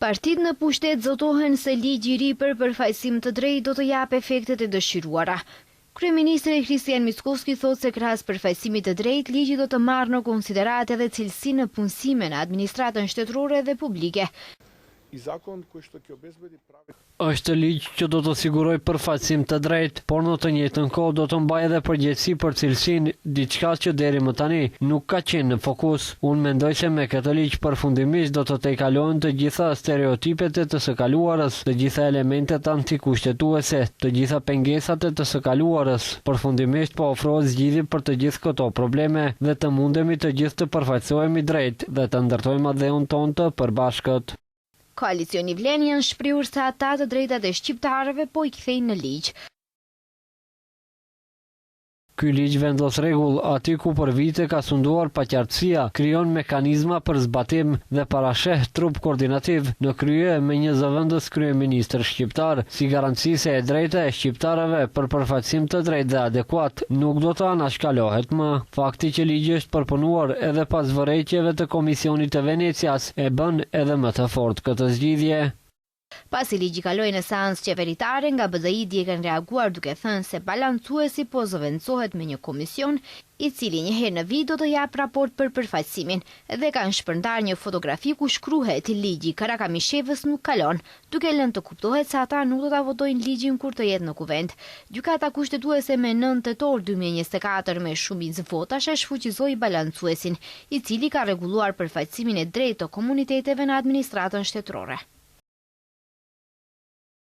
Partitë në pushtet zotohen se ligji i ri për përfaqësim të drejtë do të japë efektet e dëshiruara. Kryeministri Kristian Mickoski thotë se krahas përfaqësimit të drejtë, ligji do të marrë në konsideratë edhe cilësinë në punësime në administratën shtetërore dhe publike. Është ligj që do të siguroj përfaqësim të drejtë, por në të njëjtën kohë do të mbajë edhe përgjegjësi për cilësinë, diçka që deri më tani nuk ka qenë në fokus. Unë mendoj se me këtë ligj përfundimisht do të tejkalohen të gjitha stereotipet e të së kaluarës, të gjitha elementet antikushtetuese, të gjitha pengesat e të së kaluarës. Përfundimisht po ofrohet zgjidhje për të gjithë këto probleme dhe të mundemi të gjithë të përfaqësohemi drejt dhe të ndërtojmë adheun tonë të përbashkët. Koalicioni Vlen janë shprehur se ata të drejtat e shqiptarëve po i kthejnë në ligj. Ky ligj vendos rregull aty ku për vite ka sunduar paqartësia, krijon mekanizma për zbatim dhe parasheh trup koordinativ në krye me një zëvendës kryeministër shqiptar, si garanci se e drejta e shqiptarëve për përfaqësim të drejtë dhe adekuat nuk do të anashkalohet më. Fakti që ligji është përpunuar edhe pas vërejtjeve të Komisionit të Venecias e bën edhe më të fortë këtë zgjidhje. Pasi ligji kaloi në seancë qeveritare, nga BDI dje kanë reaguar duke thënë se balancuesi po zëvendësohet me një komision i cili një herë në vit do të jap raport për përfaqësimin dhe kanë shpërndar një fotografi ku shkruhet ligji Karakamishevës nuk kalon, duke lënë të kuptohet se ata nuk do ta votojnë ligjin kur të jetë në kuvent. Gjykata kushtetuese me 9 tetor 2024 me shumicë votash e shfuqizoi balancuesin, i cili ka rregulluar përfaqësimin e drejtë të komuniteteve në administratën shtetërore.